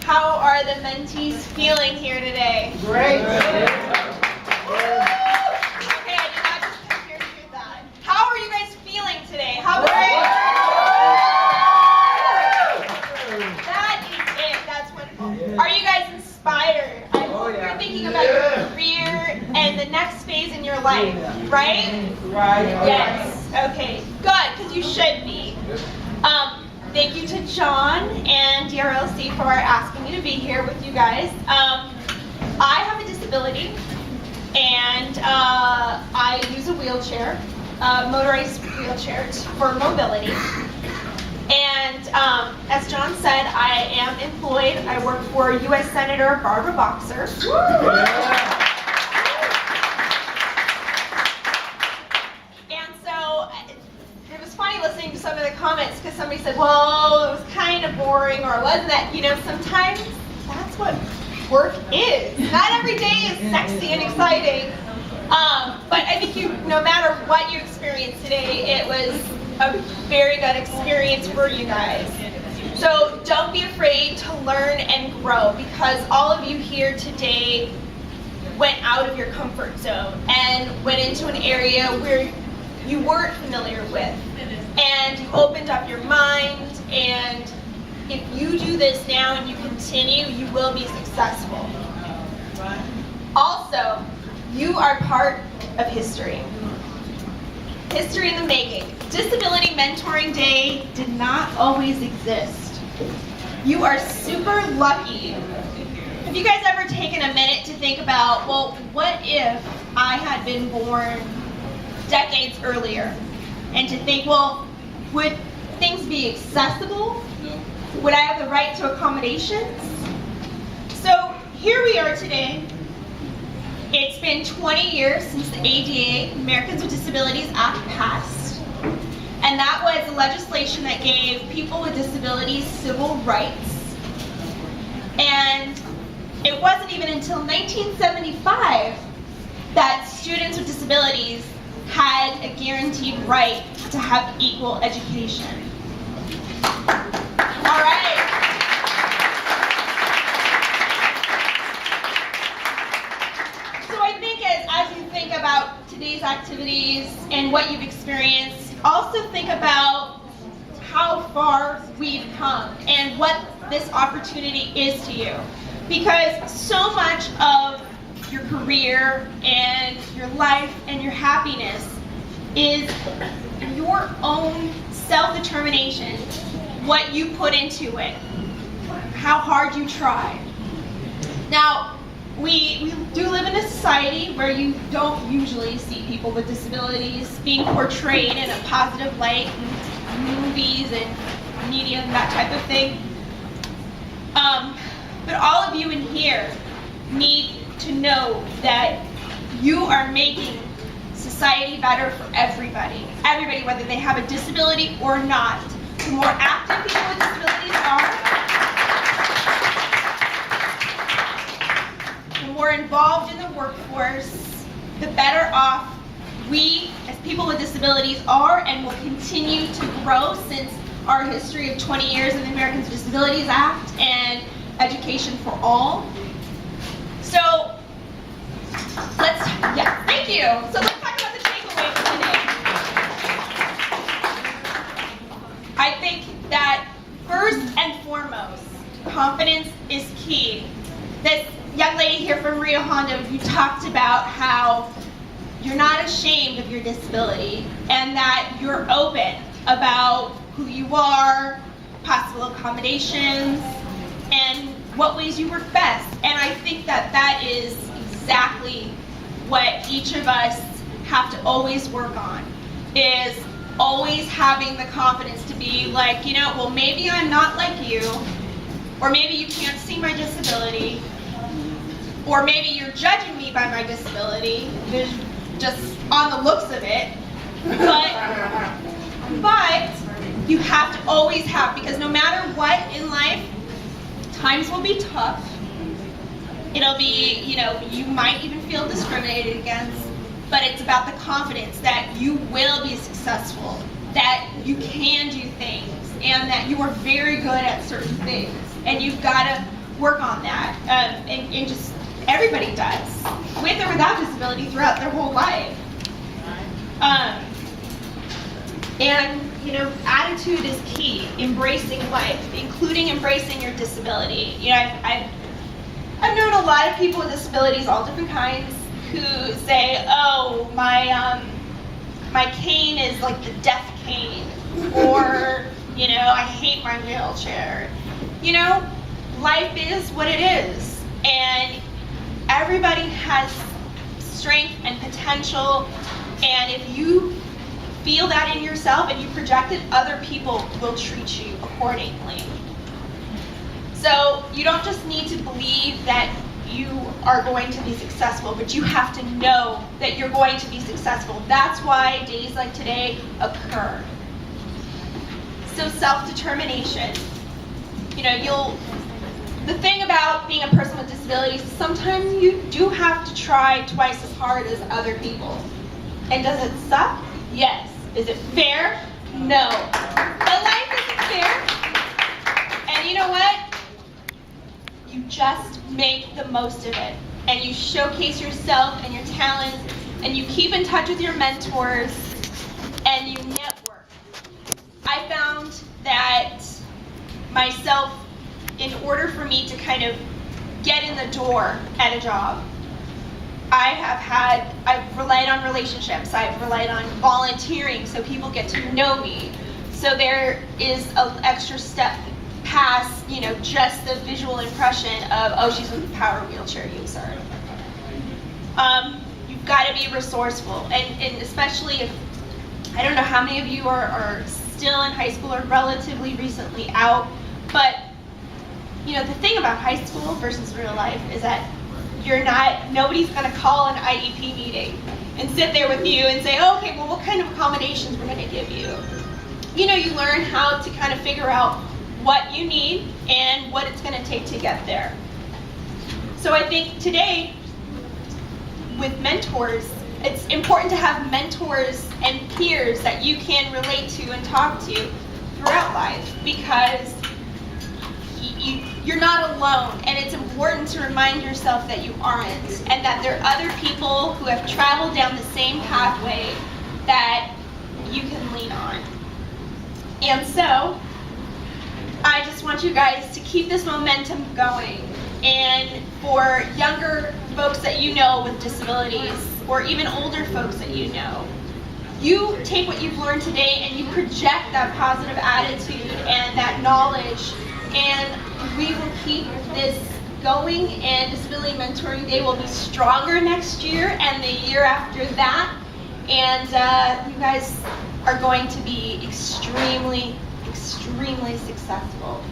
How are the mentees feeling here today? Great. Okay, I did not just come here to hear that. How are you guys feeling today? How are you? That is it. That's wonderful. Are you guys inspired? I hope you're thinking about your career and the next phase in your life, right? Right. Yes. Okay. Good, because you should be. Thank you to John and DRLC for asking me to be here with you guys. I have a disability, and I use a wheelchair, motorized wheelchair for mobility. And as John said, I am employed. I work for U.S. Senator Barbara Boxer. Funny listening to some of the comments because somebody said, well, it was kind of boring, or wasn't that, sometimes that's what work is. Not every day is sexy and exciting. But I think no matter what you experienced today, it was a very good experience for you guys. So don't be afraid to learn and grow, because all of you here today went out of your comfort zone and went into an area where you weren't familiar with. And you opened up your mind, and if you do this now and you continue, you will be successful. Also, you are part of history. History in the making. Disability Mentoring Day did not always exist. You are super lucky. Have you guys ever taken a minute to think about, well, what if I had been born decades earlier? And to think, well, would things be accessible? No. Would I have the right to accommodations? So here we are today. It's been 20 years since the ADA, Americans with Disabilities Act, passed. And that was the legislation that gave people with disabilities civil rights. And it wasn't even until 1975 that students with disabilities had a guaranteed right to have equal education. All right. So I think as you think about today's activities and what you've experienced, also think about how far we've come and what this opportunity is to you. Because so much of your career and your life and your happiness is your own self-determination, what you put into it, how hard you try. Now, we do live in a society where you don't usually see people with disabilities being portrayed in a positive light in movies and media and that type of thing. But all of you in here need to know that you are making society better for everybody. Everybody, whether they have a disability or not. The more active people with disabilities are, the more involved in the workforce, the better off we as people with disabilities are and will continue to grow, since our history of 20 years of the Americans with Disabilities Act and education for all. So thank you. So let's talk about the takeaway for today. I think that first and foremost, confidence is key. This young lady here from Rio Hondo, you talked about how you're not ashamed of your disability and that you're open about who you are, possible accommodations, and what ways you work best. And I think that that is exactly what each of us have to always work on, is always having the confidence to be like, well, maybe I'm not like you, or maybe you can't see my disability, or maybe you're judging me by my disability, just on the looks of it, but you have to always have, because no matter what in life, times will be tough. It'll be, you might even feel discriminated against, but it's about the confidence that you will be successful, that you can do things, and that you are very good at certain things. And you've got to work on that, and just everybody does, with or without disability throughout their whole life. And you know, attitude is key. Embracing life, including embracing your disability. You know, I've known a lot of people with disabilities, all different kinds, who say, "Oh, my cane is like the death cane," or you know, "I hate my wheelchair." You know, life is what it is, and everybody has strength and potential, and if you feel that in yourself and you project it, other people will treat you accordingly. So you don't just need to believe that you are going to be successful, but you have to know that you're going to be successful. That's why days like today occur. So self-determination. You know, the thing about being a person with disabilities is sometimes you do have to try twice as hard as other people. And does it suck? Yes. Is it fair? No. But life isn't fair. And you know what? You just make the most of it. And you showcase yourself and your talents, and you keep in touch with your mentors, and you network. I found that myself, in order for me to kind of get in the door at a job, I've relied on relationships, I've relied on volunteering so people get to know me. So there is an extra step past, you know, just the visual impression of, oh, she's a power wheelchair user. You've got to be resourceful, and especially if, I don't know how many of you are still in high school or relatively recently out, but you know, the thing about high school versus real life is that nobody's going to call an IEP meeting and sit there with you and say, oh, okay, well, what kind of accommodations we're going to give you. You know, you learn how to kind of figure out what you need and what it's going to take to get there. So I think today, with mentors, it's important to have mentors and peers that you can relate to and talk to throughout life, because you're not alone, and it's important to remind yourself that you aren't, and that there are other people who have traveled down the same pathway that you can lean on. And so, I just want you guys to keep this momentum going, and for younger folks that you know with disabilities, or even older folks that you know, you take what you've learned today and you project that positive attitude and that knowledge, and we will keep this going, and Disability Mentoring Day will be stronger next year and the year after that, and you guys are going to be extremely, extremely successful.